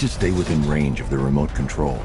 to stay within range of the remote control.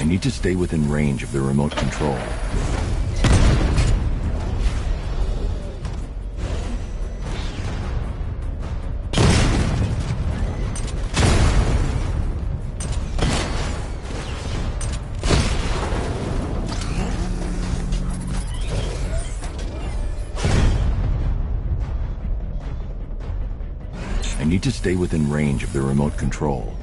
I need to stay within range of the remote control. I need to stay within range of the remote control.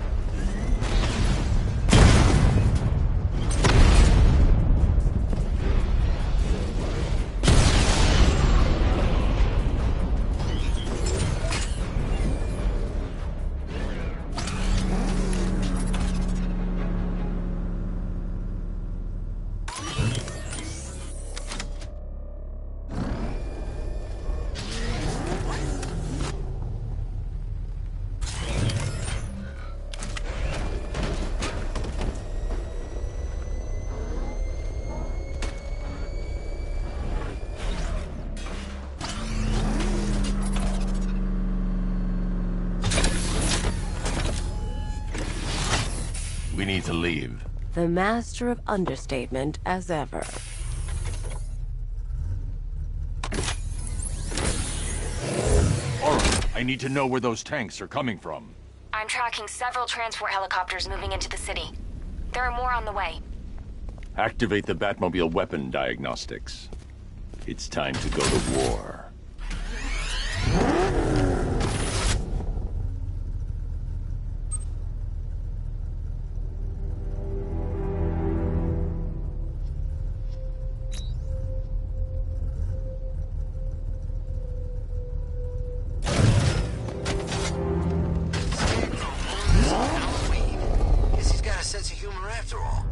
We need to leave. The master of understatement as ever. Alright, I need to know where those tanks are coming from. I'm tracking several transport helicopters moving into the city. There are more on the way. Activate the Batmobile weapon diagnostics. It's time to go to war. Guess he's got a sense of humor after all.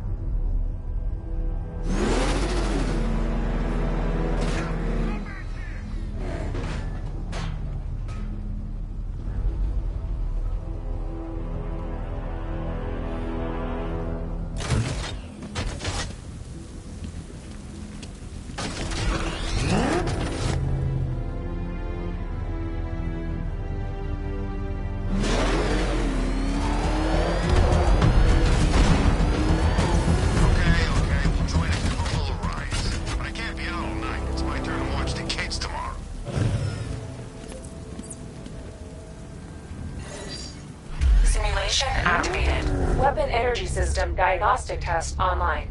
Activated. Weapon energy system diagnostic test online.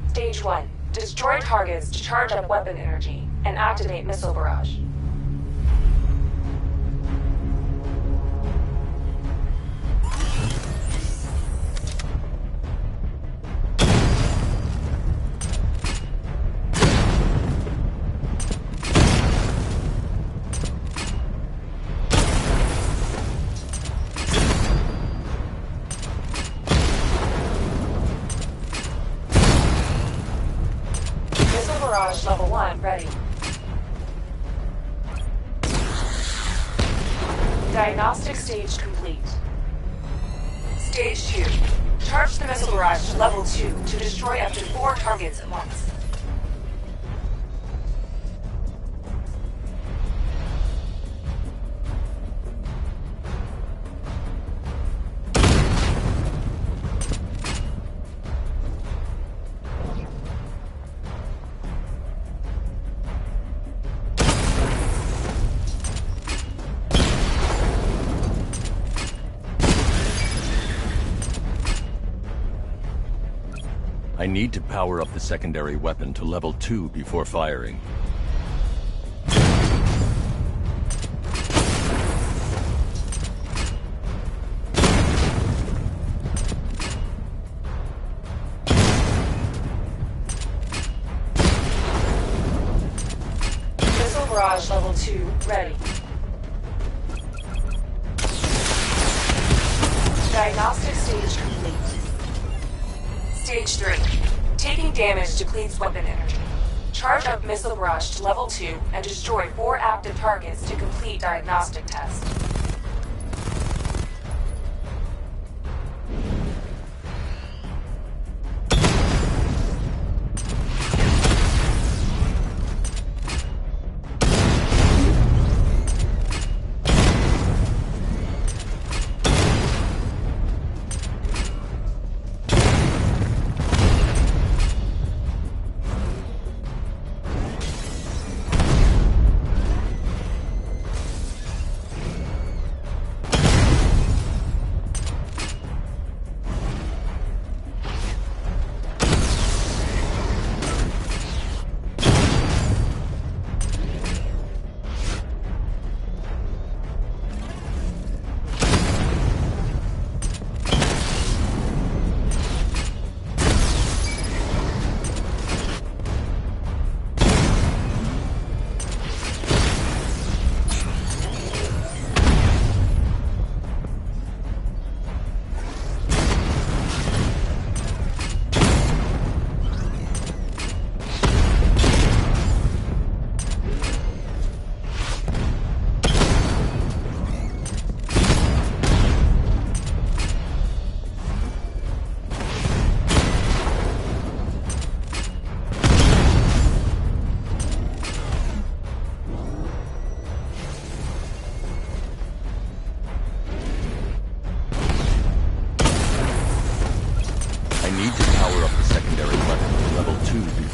Stage 1. Destroy targets to charge up weapon energy and activate missile barrage. Barrage level 1 ready. Diagnostic stage complete. Stage 2. Charge the missile barrage to level 2 to destroy up to 4 targets at once. I need to power up the secondary weapon to level 2 before firing. ready. Diagnostic stage complete. Stage 3. Taking damage depletes weapon energy. Charge up missile barrage to level 2 and destroy 4 active targets to complete diagnostic test.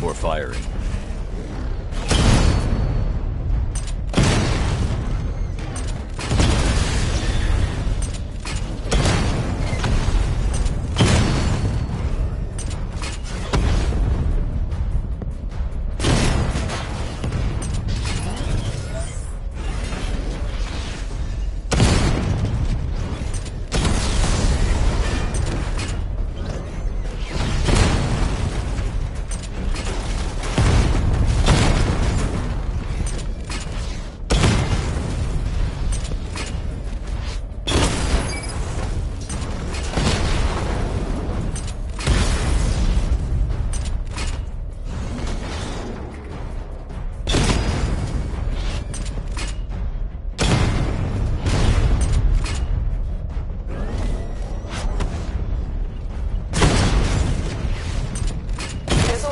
before firing.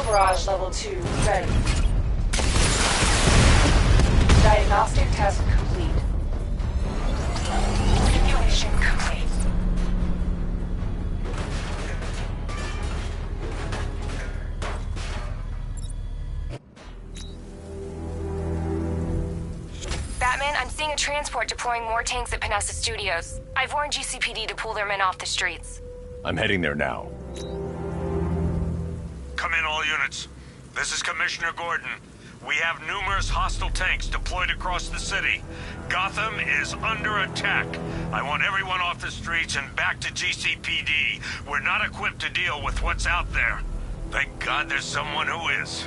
Barrage level 2 ready. Diagnostic test complete. Simulation complete. Batman, I'm seeing a transport deploying more tanks at Panessa Studios. I've warned GCPD to pull their men off the streets. I'm heading there now. Come in, all units. This is Commissioner Gordon. We have numerous hostile tanks deployed across the city. Gotham is under attack. I want everyone off the streets and back to GCPD. We're not equipped to deal with what's out there. Thank God there's someone who is.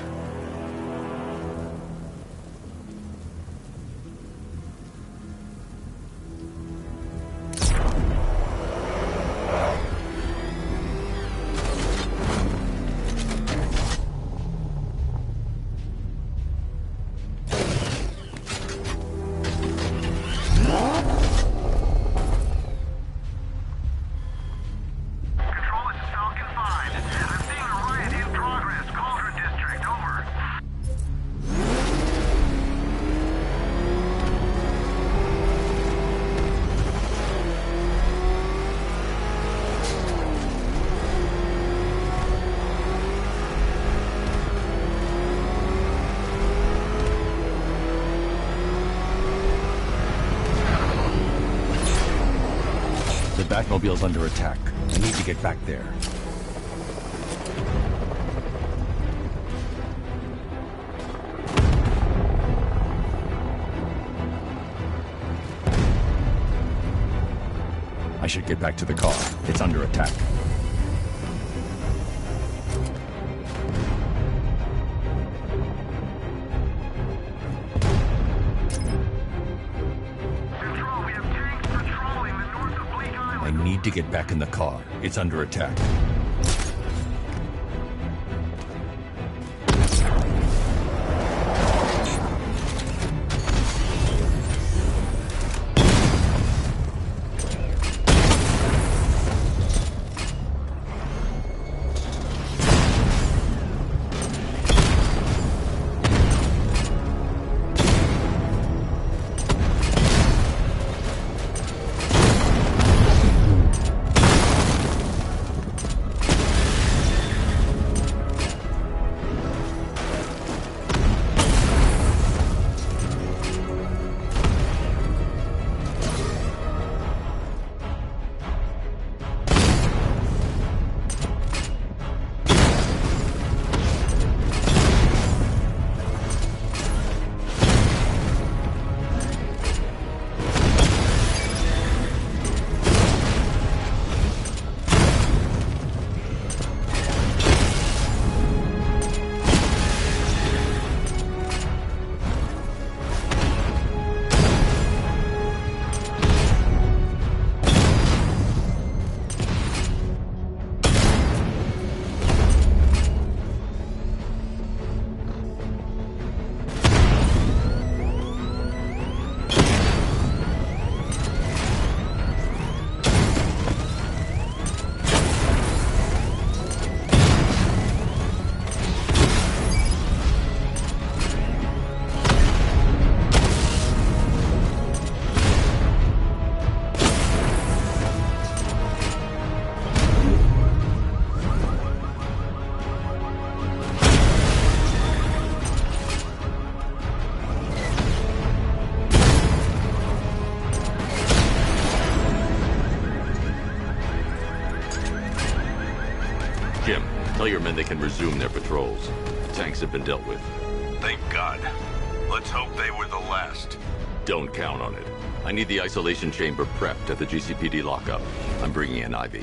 The Batmobile's under attack. I need to get back there. I should get back to the car. It's under attack. need to get back in the car. It's under attack. Jim, tell your men they can resume their patrols. The tanks have been dealt with. Thank God. Let's hope they were the last. Don't count on it. I need the isolation chamber prepped at the GCPD lockup. I'm bringing in Ivy.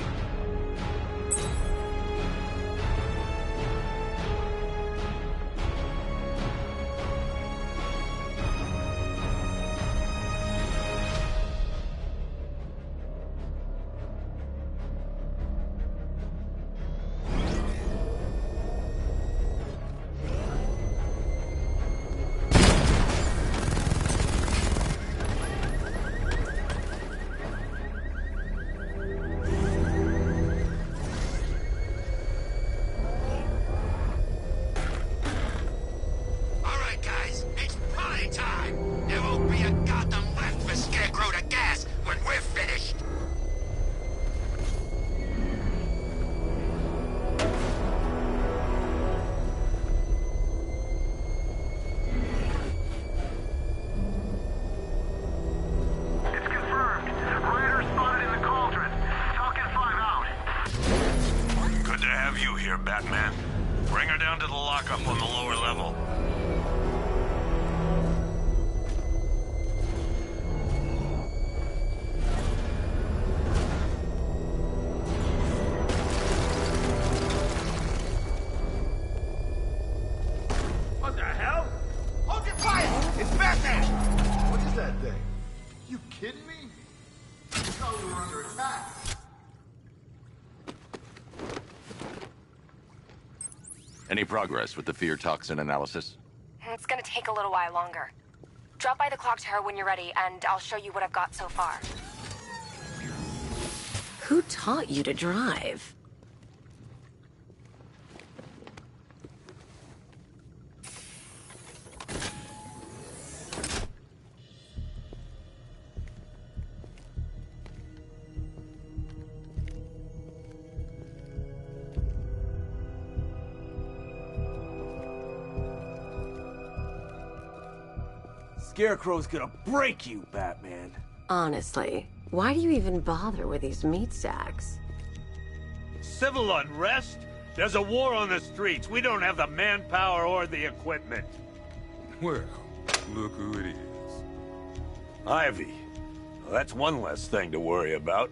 Batman. Bring her down to the lockup on the lower level. What the hell? Hold your fire! It's Batman! What is that thing? You kidding me? I thought we were under attack. Any progress with the fear toxin analysis? It's gonna take a little while longer. Drop by the clock tower when you're ready, and I'll show you what I've got so far. Who taught you to drive? Scarecrow's gonna break you, Batman. Honestly, why do you even bother with these meat sacks? Civil unrest? There's a war on the streets. We don't have the manpower or the equipment. Well, look who it is. Ivy. Well, that's one less thing to worry about.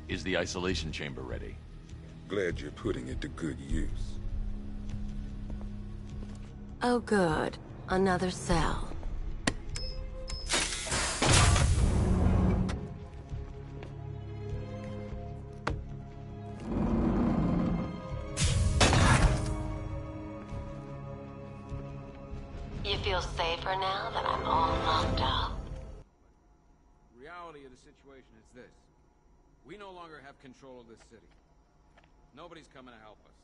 Is the isolation chamber ready? Glad you're putting it to good use. Oh good, another cell. feel safer now that I'm all locked up? The reality of the situation is this. We no longer have control of this city. Nobody's coming to help us.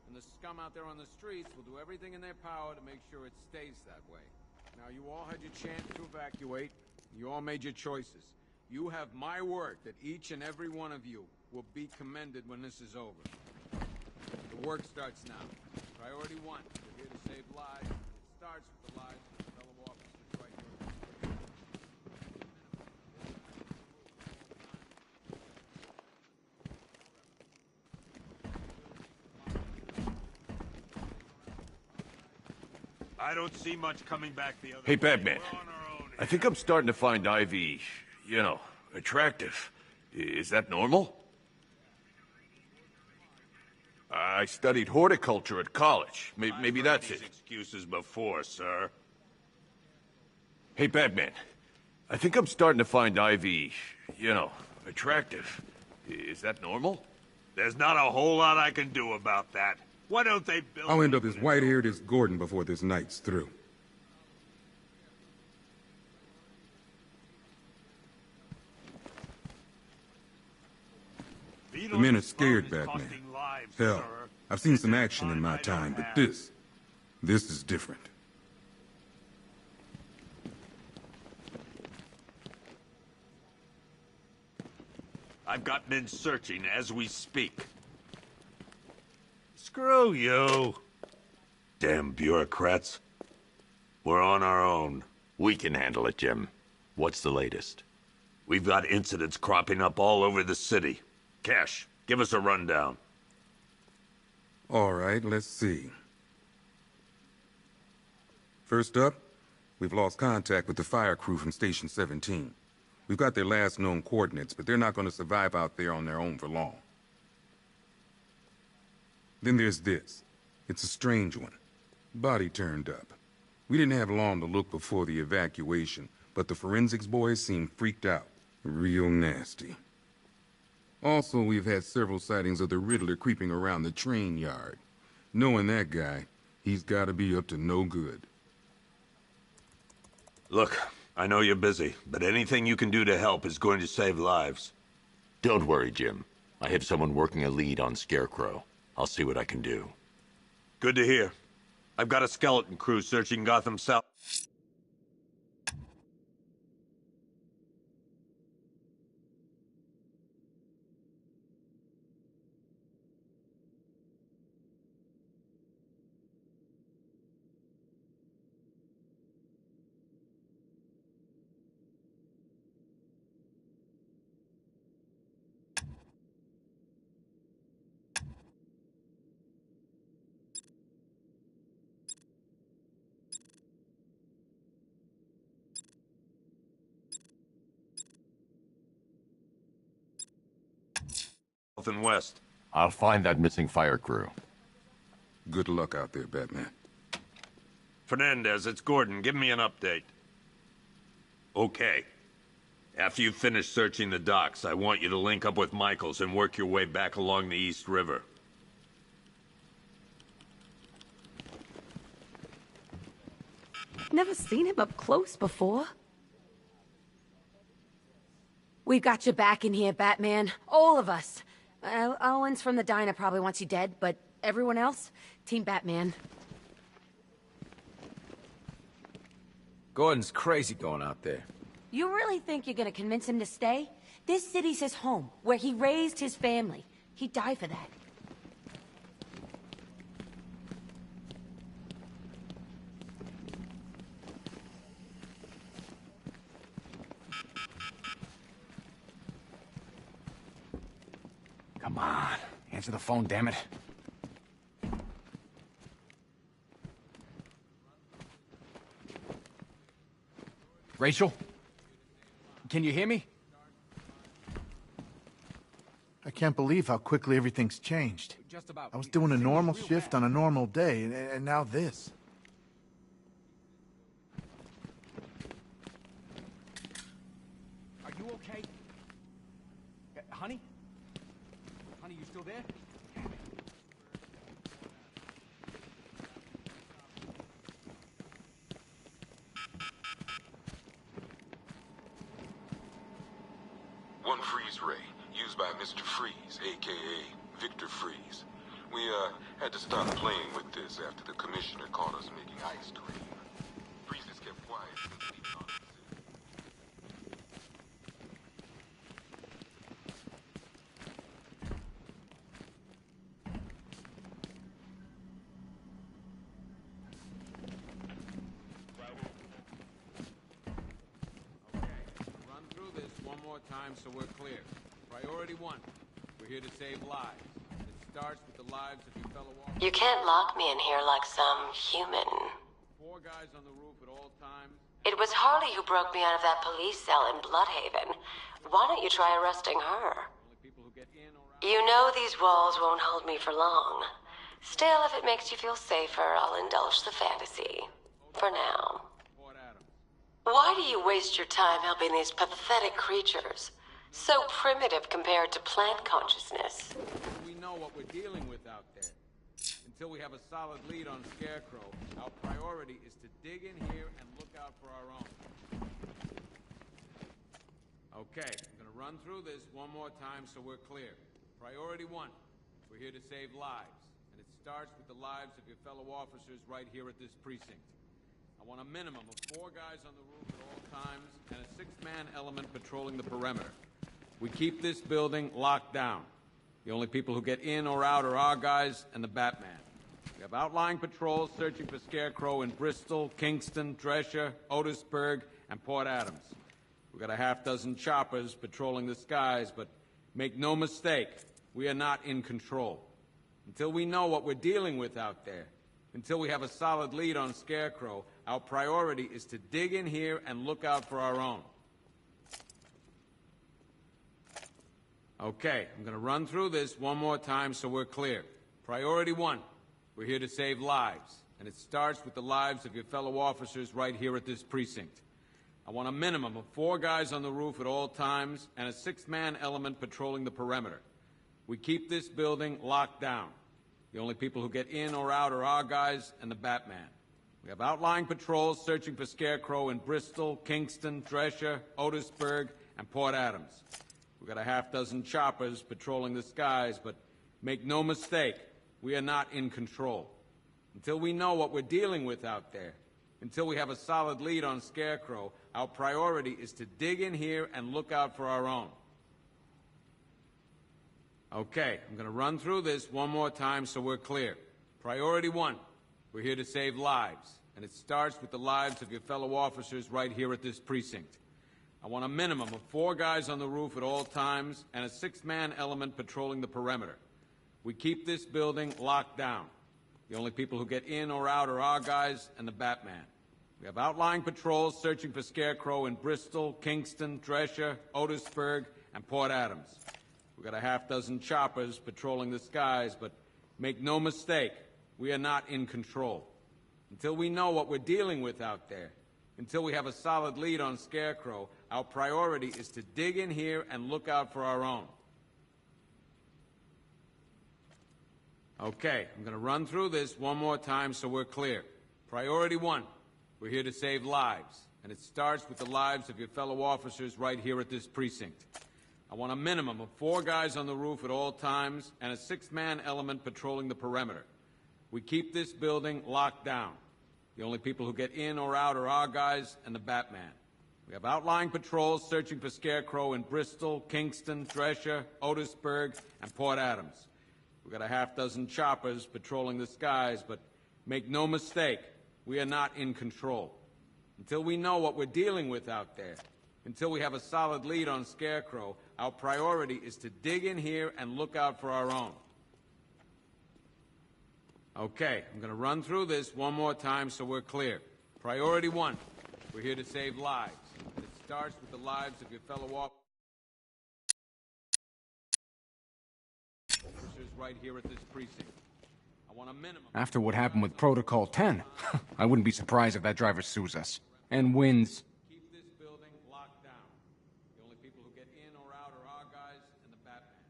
And the scum out there on the streets will do everything in their power to make sure it stays that way. Now, you all had your chance to evacuate. You all made your choices. You have my word that each and every one of you will be commended when this is over. The work starts now. Priority 1, we're here to save lives. It starts with the lives of fellow officers right here. I don't see much coming back the other Hey, way. Batman. We're on our own I think I'm starting to find Ivy, attractive. Is that normal? I studied horticulture at college. Maybe I've heard that's these it. excuses before, sir. Hey, Batman. I think I'm starting to find Ivy, attractive. Is that normal? There's not a whole lot I can do about that. Why don't they build... I'll end up as white-haired as Gordon before this night's through. The men are scared, Batman. Hell, I've seen some action in my time, but this is different. I've got men searching as we speak. Screw you. Damn bureaucrats. We're on our own. We can handle it, Jim. What's the latest? We've got incidents cropping up all over the city. Cash, give us a rundown. All right, let's see. First up, we've lost contact with the fire crew from Station 17. We've got their last known coordinates, but they're not going to survive out there on their own for long. Then there's this. It's a strange one. Body turned up. We didn't have long to look before the evacuation, but the forensics boys seemed freaked out. Real nasty. Also, we've had several sightings of the Riddler creeping around the train yard. Knowing that guy, he's got to be up to no good. Look, I know you're busy, but anything you can do to help is going to save lives. Don't worry, Jim. I have someone working a lead on Scarecrow. I'll see what I can do. Good to hear. I've got a skeleton crew searching Gotham South. And west. I'll find that missing fire crew. Good luck out there, Batman. Fernandez, it's Gordon. Give me an update. Okay. After you finish searching the docks, I want you to link up with Michaels and work your way back along the East River. Never seen him up close before. We've got your back in here, Batman. All of us. Owens from the diner probably wants you dead, but everyone else? Team Batman. Gordon's crazy going out there. You really think you're gonna convince him to stay? This city's his home, where he raised his family. He'd die for that. Come on, answer the phone, damn it. Rachel? Can you hear me? I can't believe how quickly everything's changed. I was doing a normal shift on a normal day, and now this. Are you okay? Honey? Honey, you still there? Damn it. One freeze ray, used by Mr. Freeze, a.k.a. Victor Freeze. We, had to stop playing with this after the commissioner caught us making ice cream. Freeze has kept quiet since leaving on the Run through this one more time so we're clear. Priority 1. We're here to save lives. It starts with the lives of your fellow officers. You can't lock me in here like some human. 4 guys on the roof at all times. It was Harley who broke me out of that police cell in Bloodhaven. Why don't you try arresting her? Only people who get in or out. You know these walls won't hold me for long. Still, if it makes you feel safer, I'll indulge the fantasy. For now. Port Adams. Why do you waste your time helping these pathetic creatures? So primitive compared to plant consciousness. We know what we're dealing with out there. Until we have a solid lead on Scarecrow, our priority is to dig in here and look out for our own. Okay, I'm gonna run through this one more time so we're clear. Priority 1, we're here to save lives. And it starts with the lives of your fellow officers right here at this precinct. I want a minimum of 4 guys on the roof at all times and a 6-man element patrolling the perimeter. We keep this building locked down. The only people who get in or out are our guys and the Batman. We have outlying patrols searching for Scarecrow in Bristol, Kingston, Drescher, Otisburg, and Port Adams. We've got a half-dozen choppers patrolling the skies, but make no mistake, we are not in control. Until we know what we're dealing with out there, until we have a solid lead on Scarecrow, our priority is to dig in here and look out for our own. Okay, I'm gonna run through this one more time so we're clear. Priority 1, we're here to save lives, and it starts with the lives of your fellow officers right here at this precinct. I want a minimum of 4 guys on the roof at all times and a 6-man element patrolling the perimeter. We keep this building locked down. The only people who get in or out are our guys and the Batman. We have outlying patrols searching for Scarecrow in Bristol, Kingston, Drescher, Otisburg, and Port Adams. We've got a half-dozen choppers patrolling the skies, but make no mistake, we are not in control. Until we know what we're dealing with out there, until we have a solid lead on Scarecrow, our priority is to dig in here and look out for our own. Okay, I'm gonna run through this one more time so we're clear. Priority 1, we're here to save lives, and it starts with the lives of your fellow officers right here at this precinct. I want a minimum of 4 guys on the roof at all times and a 6-man element patrolling the perimeter. We keep this building locked down. The only people who get in or out are our guys and the Batman. We have outlying patrols searching for Scarecrow in Bristol, Kingston, Drescher, Otisburg, and Port Adams. We've got a half-dozen choppers patrolling the skies, but make no mistake, we are not in control. Until we know what we're dealing with out there, until we have a solid lead on Scarecrow, our priority is to dig in here and look out for our own. Okay, I'm gonna run through this one more time so we're clear. Priority 1, we're here to save lives, and it starts with the lives of your fellow officers right here at this precinct. I want a minimum of 4 guys on the roof at all times and a 6-man element patrolling the perimeter. We keep this building locked down. The only people who get in or out are our guys and the Batman. We have outlying patrols searching for Scarecrow in Bristol, Kingston, Drescher, Otisburg, and Port Adams. We've got a half-dozen choppers patrolling the skies, but make no mistake, we are not in control. Until we know what we're dealing with out there, until we have a solid lead on Scarecrow, our priority is to dig in here and look out for our own. Okay, I'm gonna run through this one more time so we're clear. Priority 1, we're here to save lives. And it starts with the lives of your fellow officers right here at this precinct. I want a minimum. After what happened with Protocol 10, I wouldn't be surprised if that driver sues us. And wins. Keep this building locked down. The only people who get in or out are our guys and the Batman.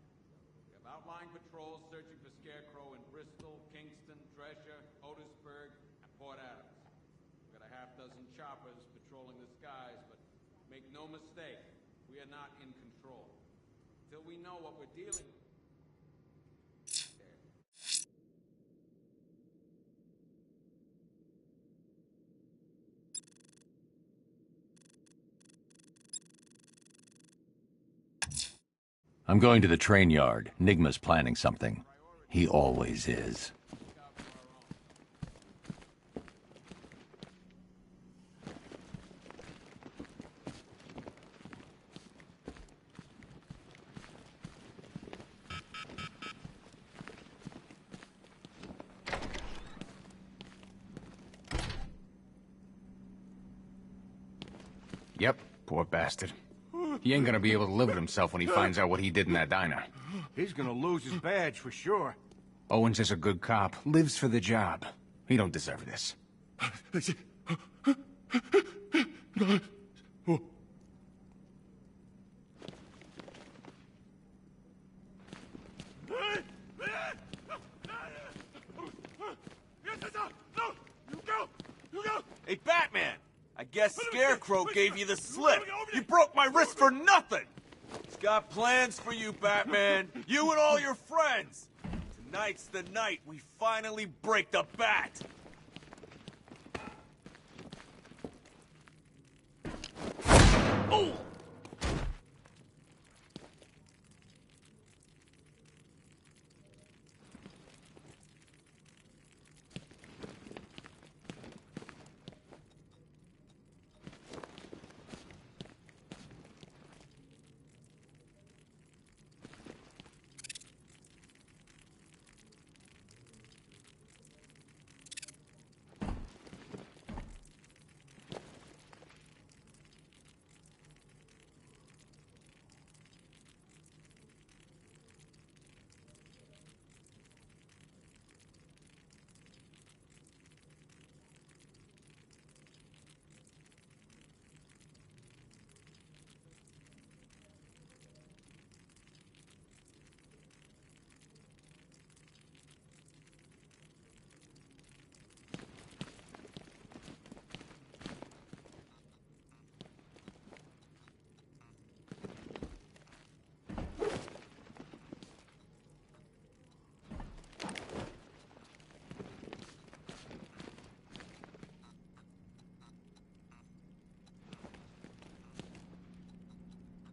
We have outlying patrols searching for Scarecrow in Bristol, Kingston, Drescher, Otisburg, and Port Adams. We've got a half-dozen choppers patrolling the skies, but make no mistake, we are not in control. until we know what we're dealing with. I'm going to the train yard. Nigma's planning something. He always is. Yep, poor bastard. He ain't gonna be able to live with himself when he finds out what he did in that diner. He's gonna lose his badge for sure. Owens is a good cop, lives for the job. He don't deserve this. Hey, Batman! I guess Scarecrow gave you the slip. You broke my wrist for nothing! He's got plans for you, Batman. You and all your friends. Tonight's the night we finally break the bat. Oh!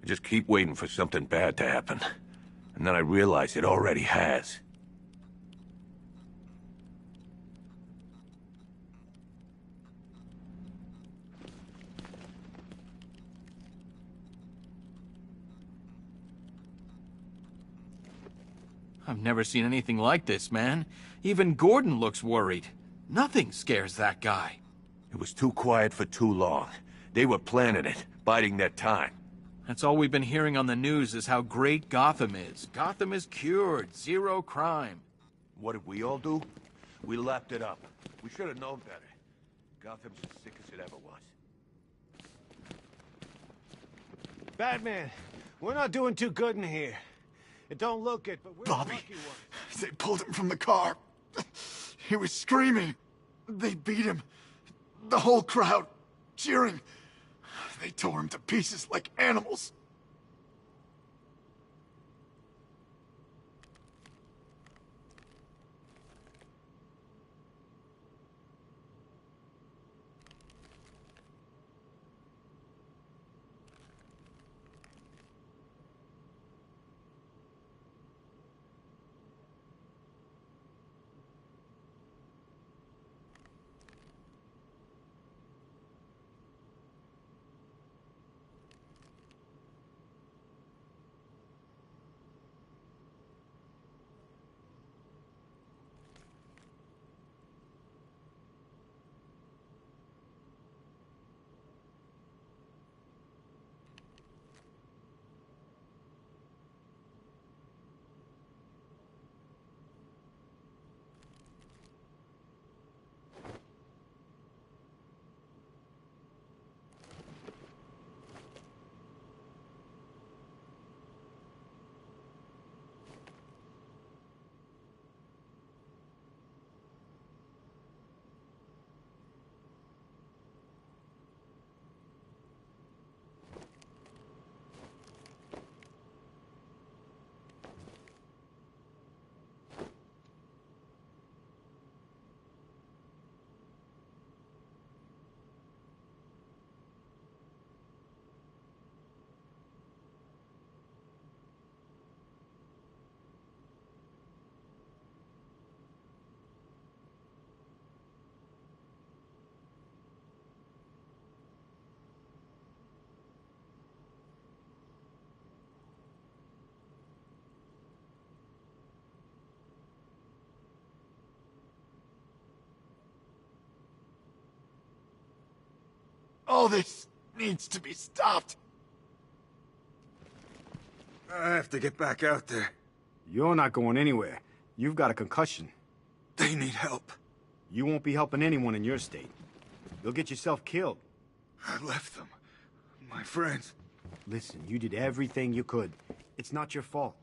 I just keep waiting for something bad to happen. And then I realize it already has. I've never seen anything like this, man. Even Gordon looks worried. Nothing scares that guy. It was too quiet for too long. They were planning it, biding their time. That's all we've been hearing on the news is how great Gotham is. Gotham is cured, zero crime. What did we all do? We lapped it up. We should have known better. Gotham's as sick as it ever was. Batman, we're not doing too good in here. It don't look it, but we're Bobby, the lucky ones. they pulled him from the car. He was screaming. They beat him. The whole crowd cheering. They tore him to pieces like animals. All this needs to be stopped. I have to get back out there. You're not going anywhere. You've got a concussion. They need help. You won't be helping anyone in your state. You'll get yourself killed. I left them. My friends. Listen, you did everything you could. It's not your fault.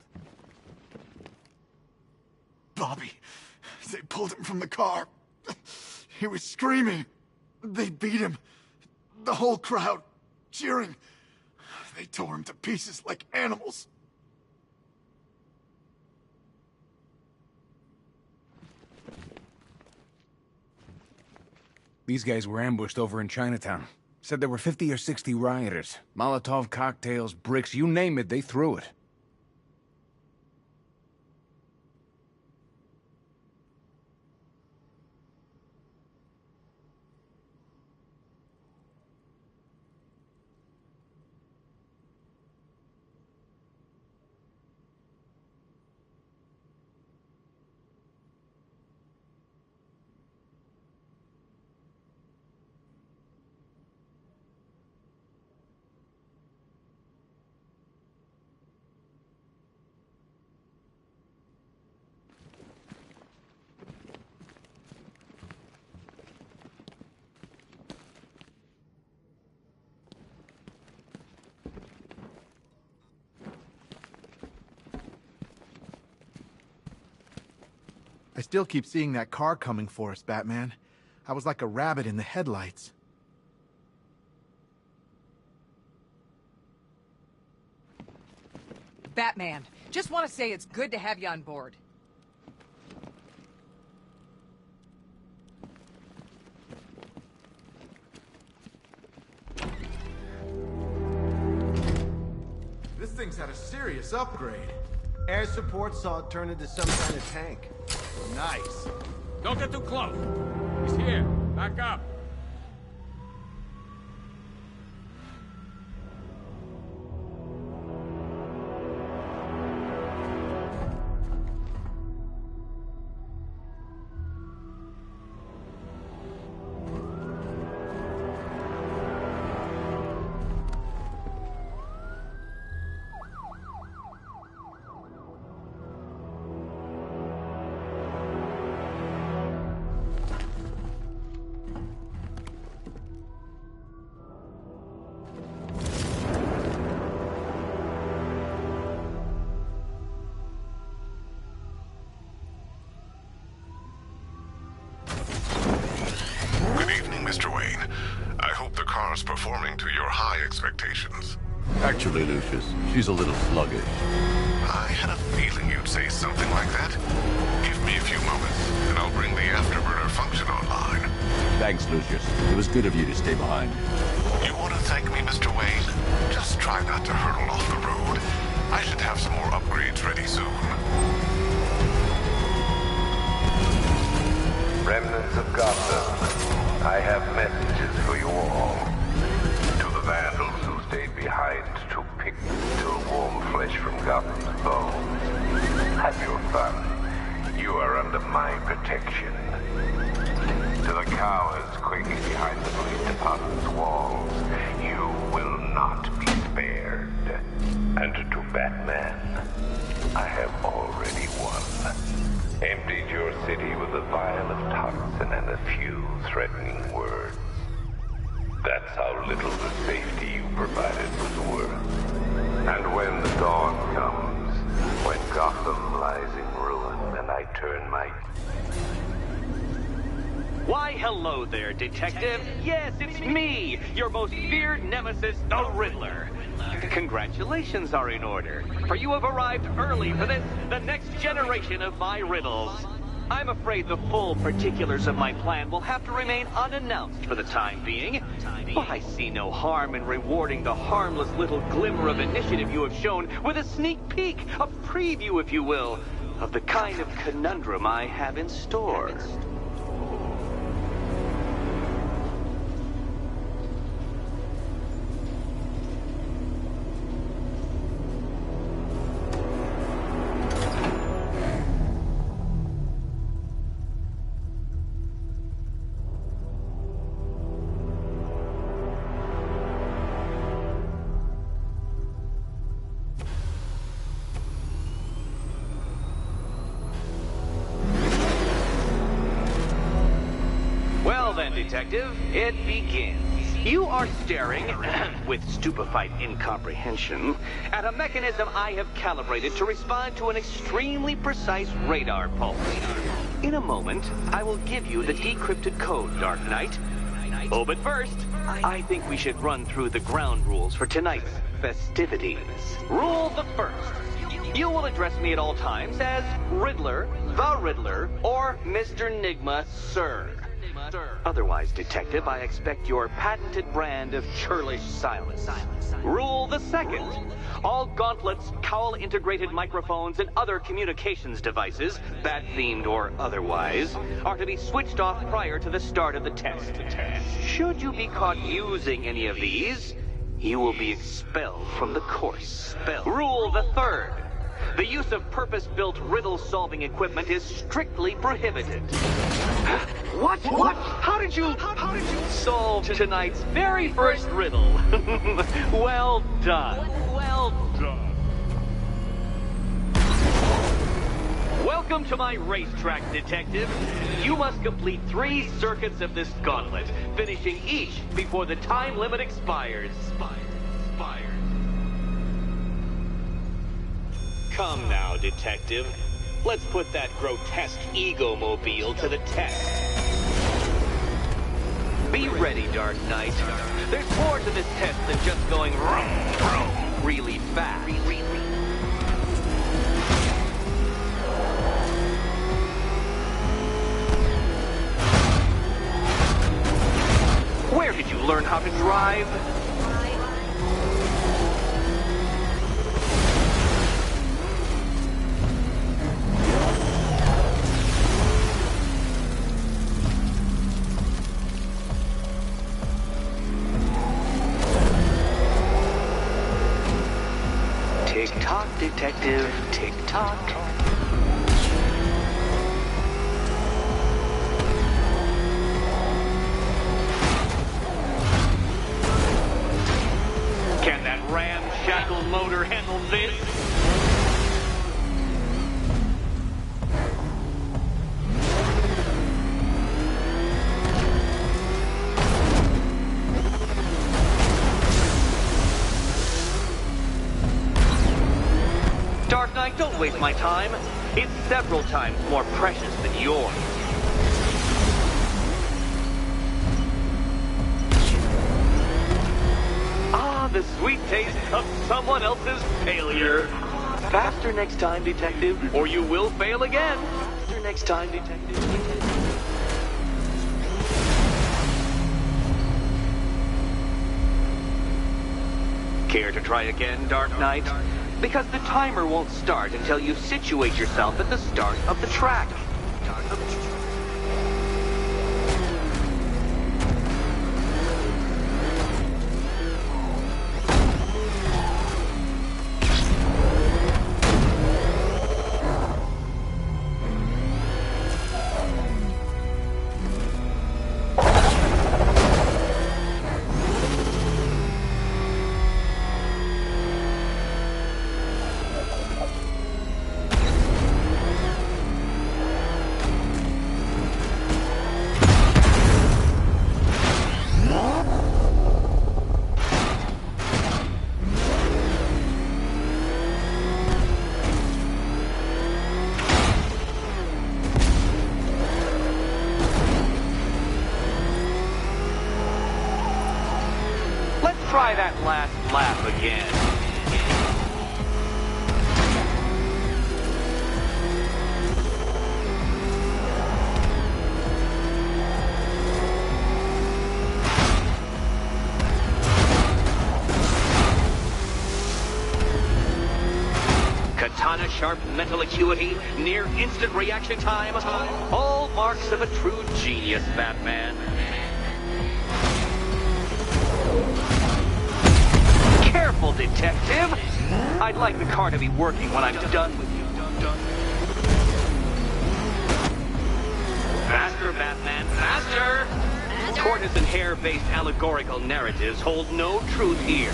Bobby, they pulled him from the car. He was screaming. They beat him. The whole crowd, cheering. They tore him to pieces like animals. These guys were ambushed over in Chinatown. Said there were 50 or 60 rioters. Molotov cocktails, bricks, you name it, they threw it. I still keep seeing that car coming for us, Batman. I was like a rabbit in the headlights. Batman, just want to say it's good to have you on board. This thing's had a serious upgrade. Air support saw it turn into some kind of tank. Nice. Don't get too close. He's here. Back up. Mr. Wayne. I hope the car's performing to your high expectations. Actually, Lucius, she's a little sluggish. I had a feeling you'd say something like that. Give me a few moments, and I'll bring the afterburner function online. Thanks, Lucius. It was good of you to stay behind. You want to thank me, Mr. Wayne? Just try not to hurtle off the road. I should have some more upgrades ready soon. Remnants of Gotham, I have messages for you all. To the vandals who stayed behind to pick still warm flesh from Gotham's bones, have your fun. You are under my protection. To the cowards quaking behind the police department's walls, you will not be spared. And to Batman, I have already won. Emptied your city with a vial of toxin and a few threatening words. That's how little the safety you provided was worth. And when the dawn comes, when Gotham lies in ruin and I turn my... Why, hello there, Detective. Yes, it's me, your most feared nemesis, the Riddler. Congratulations are in order, for you have arrived early for this, the next generation of my riddles. I'm afraid the full particulars of my plan will have to remain unannounced for the time being, but I see no harm in rewarding the harmless little glimmer of initiative you have shown with a sneak peek, a preview, if you will, of the kind of conundrum I have in store. Detective. It begins. You are staring, with stupefied incomprehension, at a mechanism I have calibrated to respond to an extremely precise radar pulse. In a moment, I will give you the decrypted code, Dark Knight. Oh, but first, I think we should run through the ground rules for tonight's festivities. Rule the first. You will address me at all times as Riddler, the Riddler, or Mr. Nigma, sir. Otherwise, Detective, I expect your patented brand of churlish silence. Rule the second. All gauntlets, cowl-integrated microphones, and other communications devices, bat-themed or otherwise, are to be switched off prior to the start of the test. Should you be caught using any of these, you will be expelled from the course. Rule the third. The use of purpose-built riddle-solving equipment is strictly prohibited. What? How did you solve tonight's very first riddle? Well done. Welcome to my racetrack, Detective. You must complete 3 circuits of this gauntlet, finishing each before the time limit expires. Come now, Detective. Let's put that grotesque ego-mobile to the test. Be ready, Dark Knight. There's more to this test than just going really fast. Where did you learn how to drive? Tick-tock, Detective, tick-tock. Can that ramshackle motor handle this? Dark Knight, don't waste my time. It's several times more precious than yours. Ah, the sweet taste of someone else's failure. Faster next time, Detective, or you will fail again. Faster next time, Detective. Care to try again, Dark Knight? Because the timer won't start until you situate yourself at the start of the track. Try that last lap again. Katana sharp mental acuity, near instant reaction time, all marks of a true genius, Batman. Careful, Detective! I'd like the car to be working when I'm done with you. Faster, Batman, faster! Tortoise and hare-based allegorical narratives hold no truth here.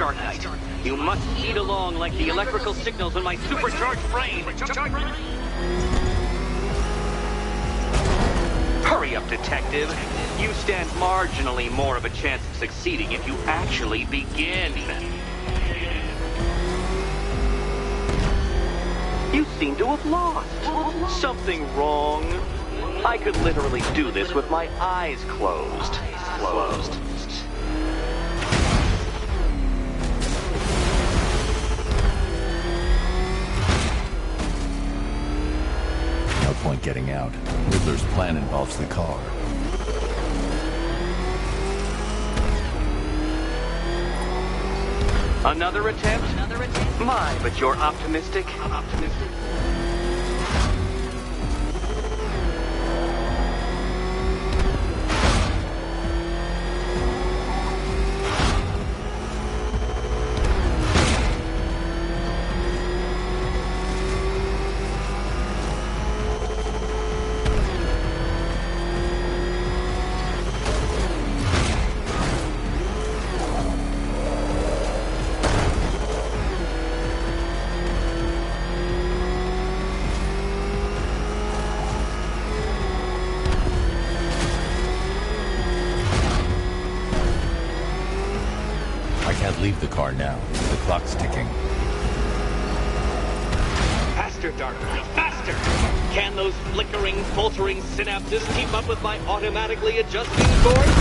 Dark Knight. You must speed along like the electrical signals in my supercharged brain. Hurry up, Detective. You stand marginally more of a chance of succeeding if you actually begin. You seem to have lost. Something wrong? I could literally do this with my eyes closed. No point getting out. Riddler's plan involves the car. Another attempt? My, but you're optimistic. Leave the car now. The clock's ticking. Faster, Dark Knight, faster! Can those flickering, faltering synapses keep up with my automatically adjusting course?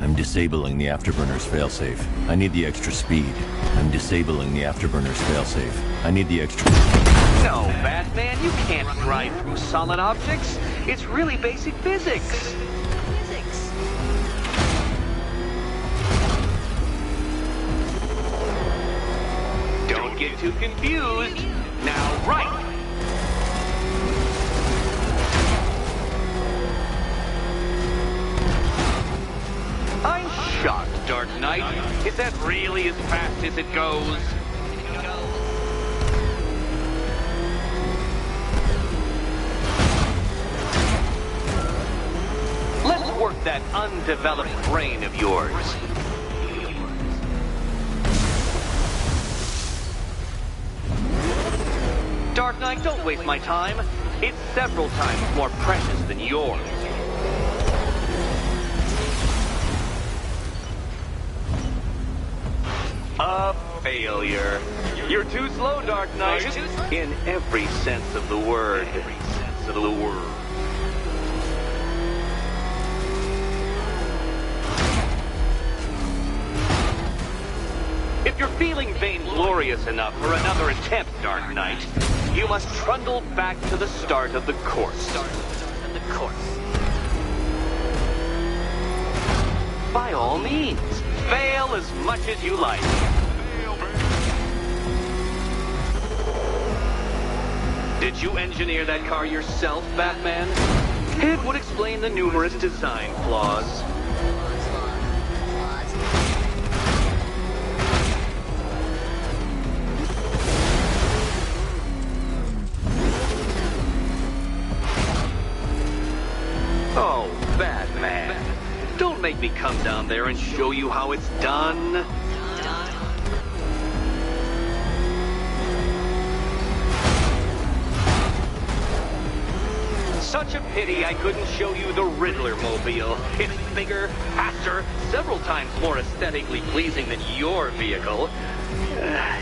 I'm disabling the afterburner's failsafe. I need the extra speed. I'm disabling the afterburner's failsafe. I need the extra... No, Batman, you can't drive through solid objects. It's really basic physics. Don't get too confused. Now, right! I'm shocked, Dark Knight. Is that really as fast as it goes? Let's work that undeveloped brain of yours. Dark Knight, don't waste my time. It's several times more precious than yours. A failure. You're too slow, Dark Knight. In every sense of the word. If you're feeling vainglorious enough for another attempt, Dark Knight, you must trundle back to the start of the course. By all means, fail as much as you like. Did you engineer that car yourself, Batman? It would explain the numerous design flaws. Oh, Batman. Don't make me come down there and show you how it's done. Such a pity I couldn't show you the Riddler mobile. It's bigger, faster, several times more aesthetically pleasing than your vehicle.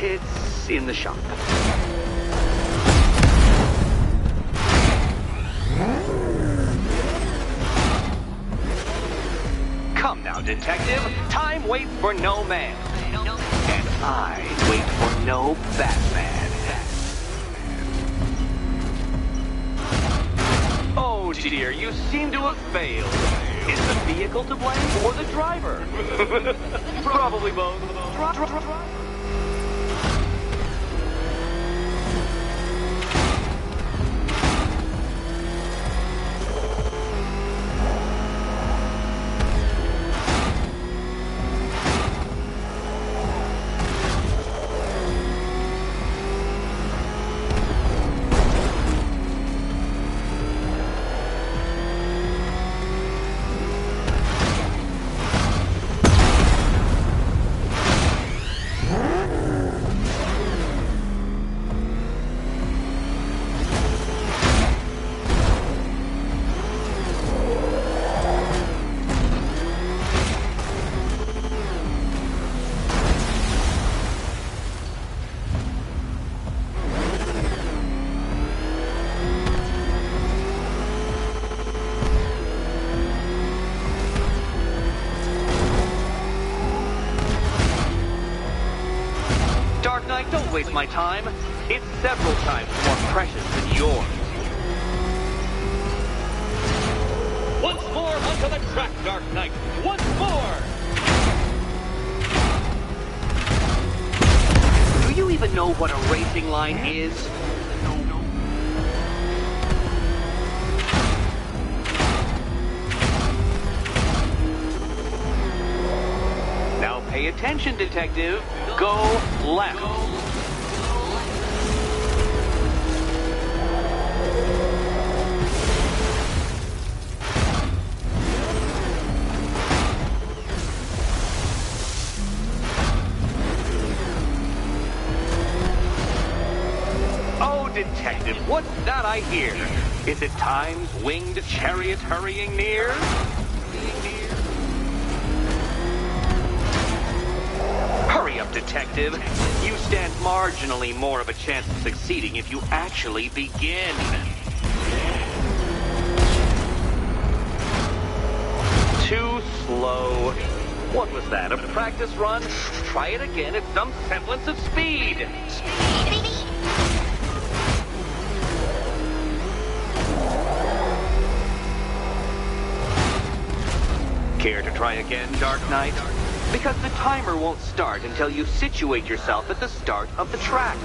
It's in the shop. Come now, Detective. Time waits for no man. And I wait for no Batman. Oh dear, you seem to have failed. Is the vehicle to blame or the driver? Probably both. Don't waste my time. It's several times more precious than yours. Once more onto the track, Dark Knight. Once more! Do you even know what a racing line is? Now pay attention, detective. Go left. Oh, detective, what's that I hear? Is it time's winged chariot hurrying near? Hurry up, detective. You stand marginally more of a chance of succeeding if you actually begin. Too slow. What was that, a practice run? Try it again at some semblance of speed. Care to try again, Dark Knight? Because the timer won't start until you situate yourself at the start of the track.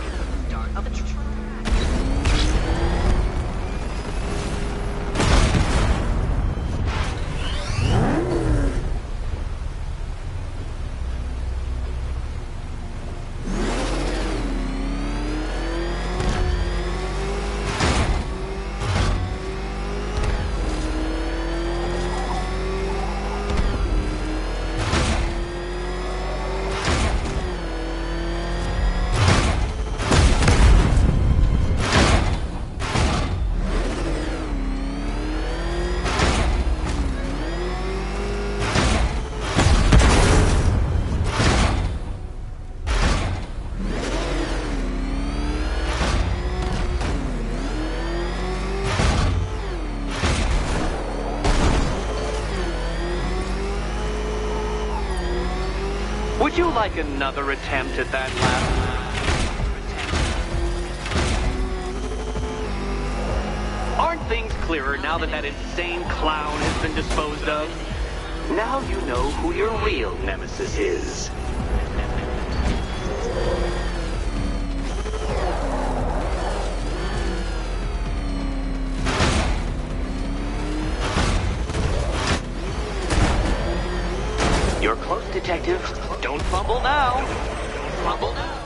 Would you like another attempt at that lap? Aren't things clearer now that that insane clown has been disposed of? Now you know who your real nemesis is. You're close, detective. Don't fumble now. Don't fumble now.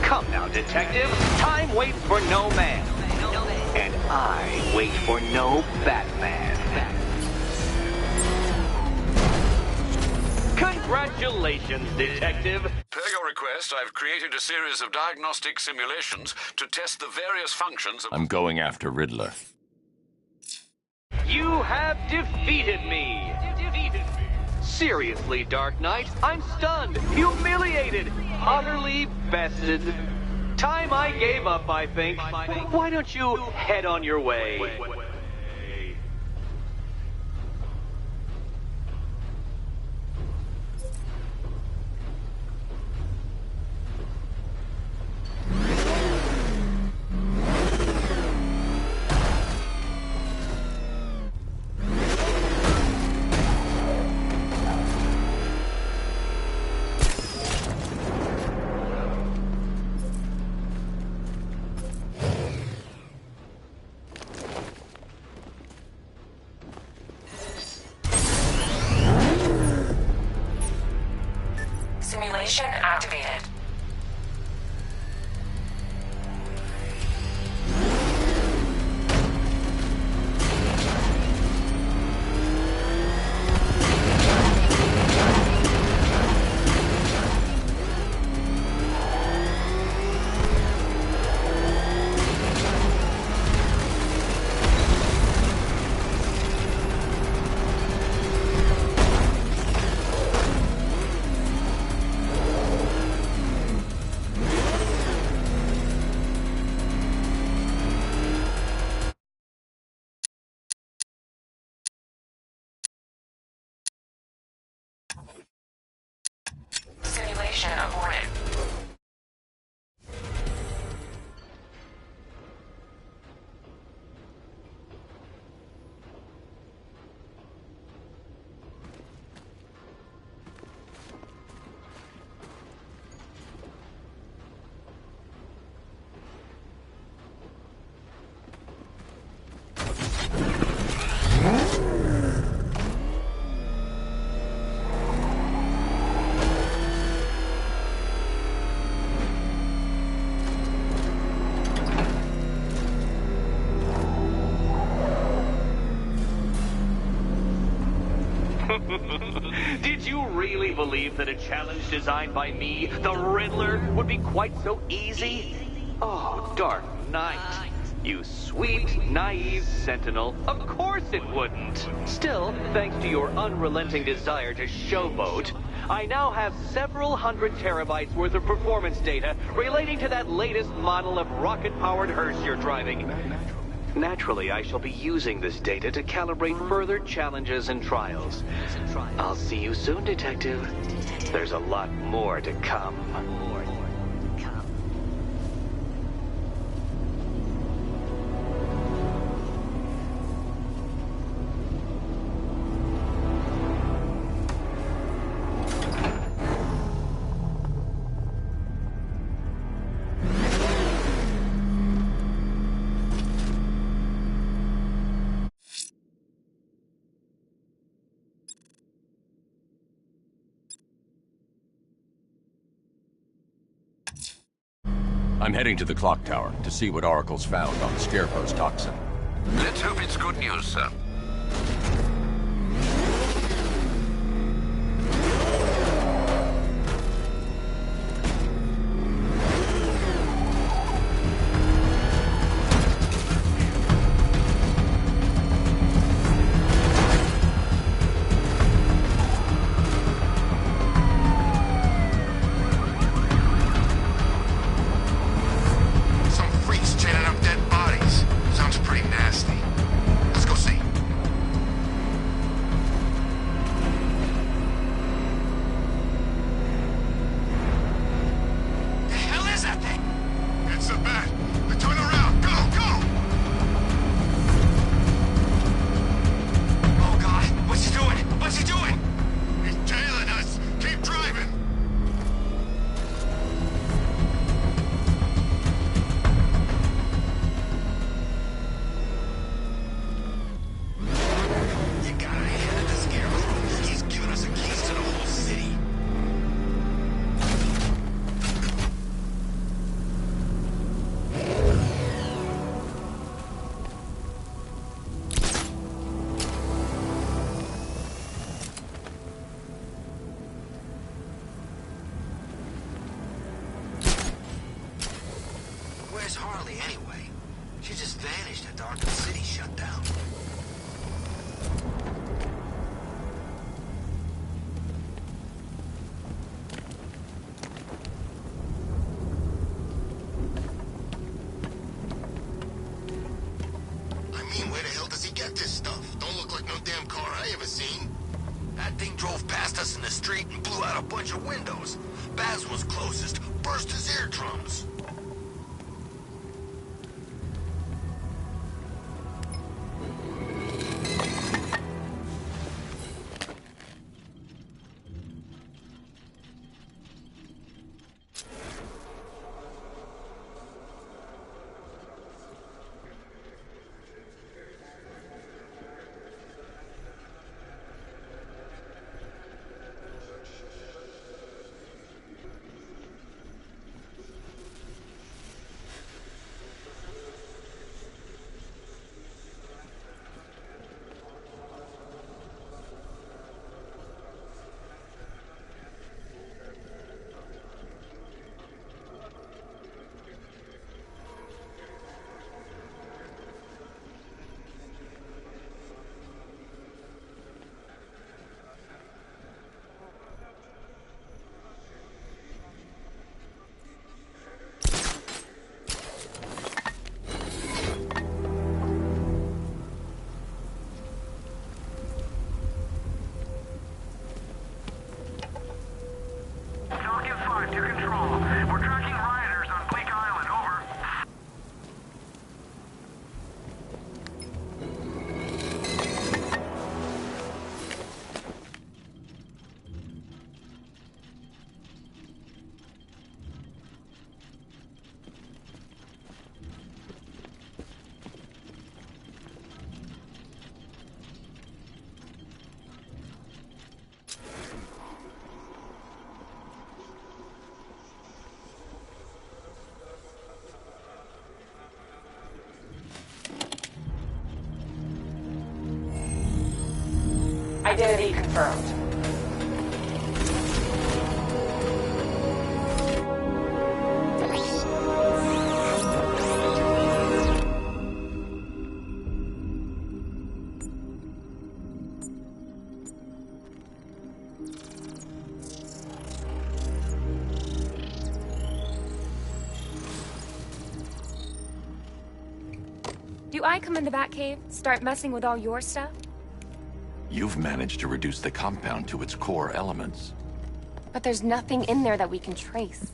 Come now, detective. Time waits for no man. And I wait for no Batman. Congratulations, detective. Per your request, I've created a series of diagnostic simulations to test the various functions of... I'm going after Riddler. You have defeated me. Seriously, Dark Knight, I'm stunned, humiliated, utterly bested. Time I gave up, I think. Why don't you head on your way? Simulation activated. really believe that a challenge designed by me, the Riddler, would be quite so easy? Oh, Dark Knight. You sweet, naive sentinel. Of course it wouldn't. Still, thanks to your unrelenting desire to showboat, I now have several hundred terabytes worth of performance data relating to that latest model of rocket-powered hearse you're driving. Naturally, I shall be using this data to calibrate further challenges and trials. I'll see you soon, Detective. There's a lot more to come. I'm heading to the clock tower to see what Oracle's found on Scarecrow's toxin. Let's hope it's good news, sir. Where's Harley anyway? She just vanished after Arkham City shut down. I mean, where the hell does he get this stuff? Don't look like no damn car I ever seen. That thing drove past us in the street and blew out a bunch of windows. Baz was closest, burst his eardrums. Identity confirmed. Do I come in the Batcave, start messing with all your stuff? You've managed to reduce the compound to its core elements. But there's nothing in there that we can trace.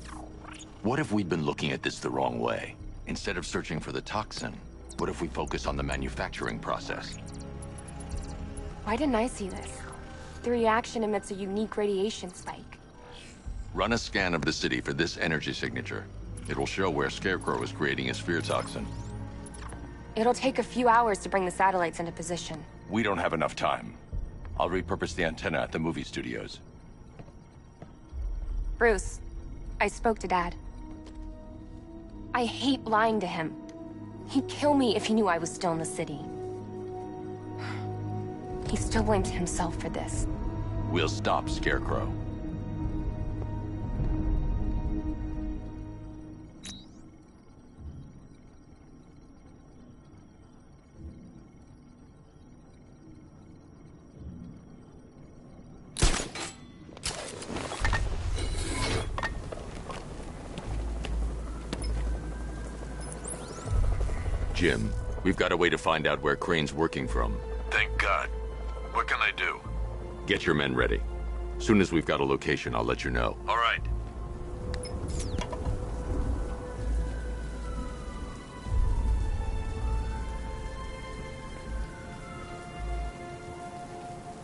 What if we'd been looking at this the wrong way? Instead of searching for the toxin, what if we focus on the manufacturing process? Why didn't I see this? The reaction emits a unique radiation spike. Run a scan of the city for this energy signature. It will show where Scarecrow is creating his fear toxin. It'll take a few hours to bring the satellites into position. We don't have enough time. I'll repurpose the antenna at the movie studios. Bruce, I spoke to Dad. I hate lying to him. He'd kill me if he knew I was still in the city. He still blames himself for this. We'll stop Scarecrow. Jim, we've got a way to find out where Crane's working from. Thank God. What can I do? Get your men ready. Soon as we've got a location, I'll let you know. All right.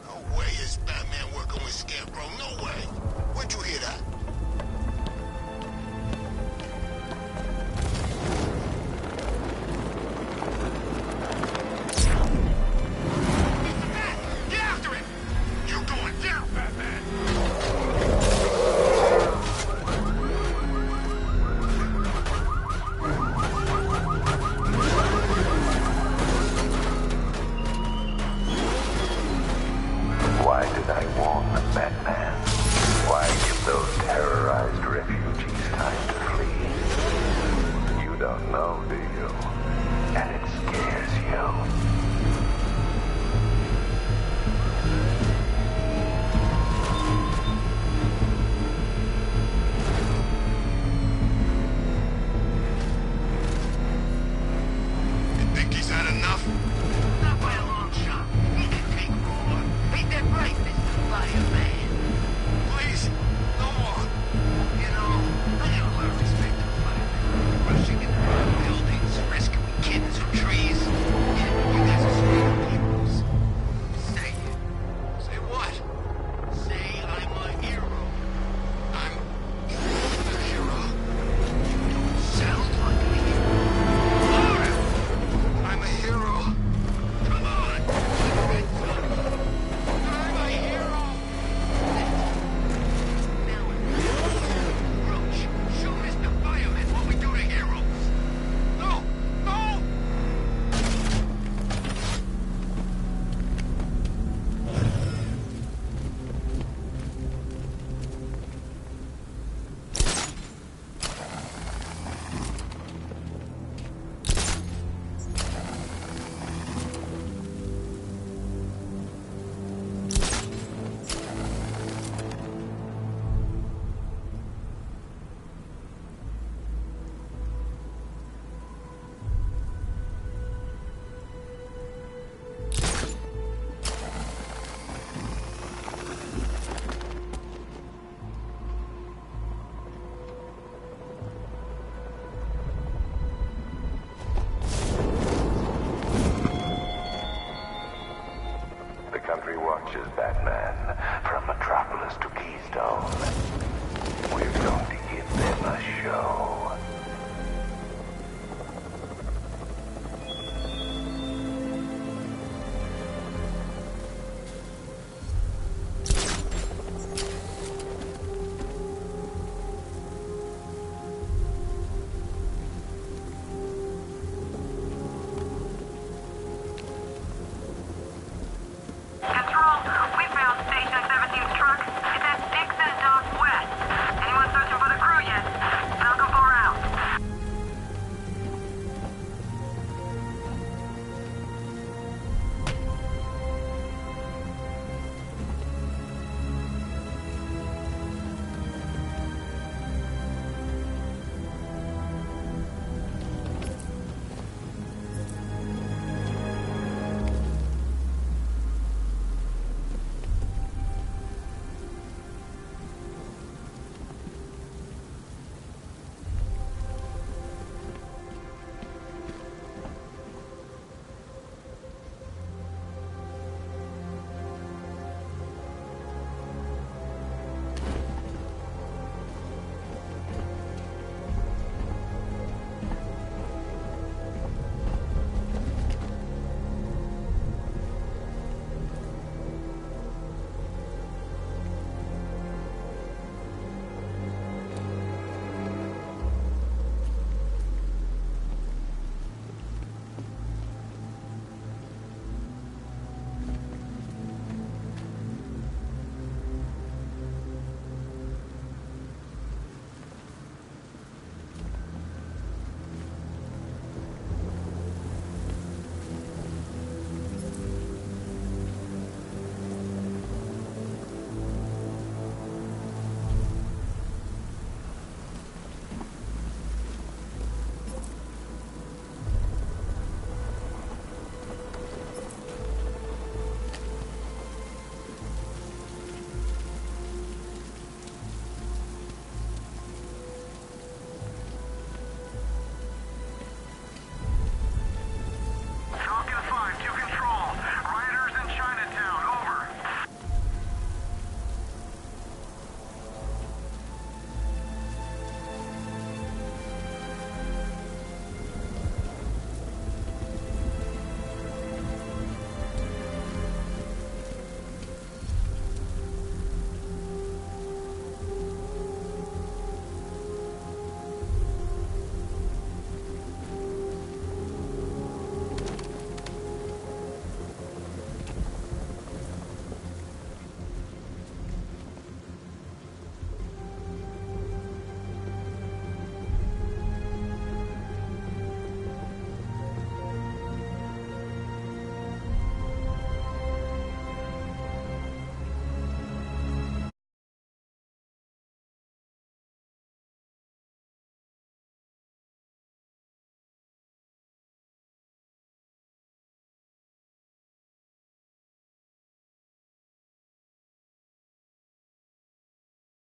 No way is Batman working with Scarecrow. No way. Where'd you hear that? Why did I warn them, Batman? Why give those terrorized refugees time to flee? You don't know, do you? And it scares you. You think he's had enough? Not by a long shot. He can take more. Ain't that right, Mr. Fireman? Please, no more. You know, I have a lot of respect for firemen. Rushing into buildings, rescuing kittens from trees. You guys are straight-up heroes. Say it. Say what? Say I'm a hero. I'm a hero. Sound like a hero. I'm a hero. Come on! Good son. I'm a hero. Now, Roach, show Mr. Fireman what we do to heroes. No! No! The country watches, Batman, from Metropolis to Keystone.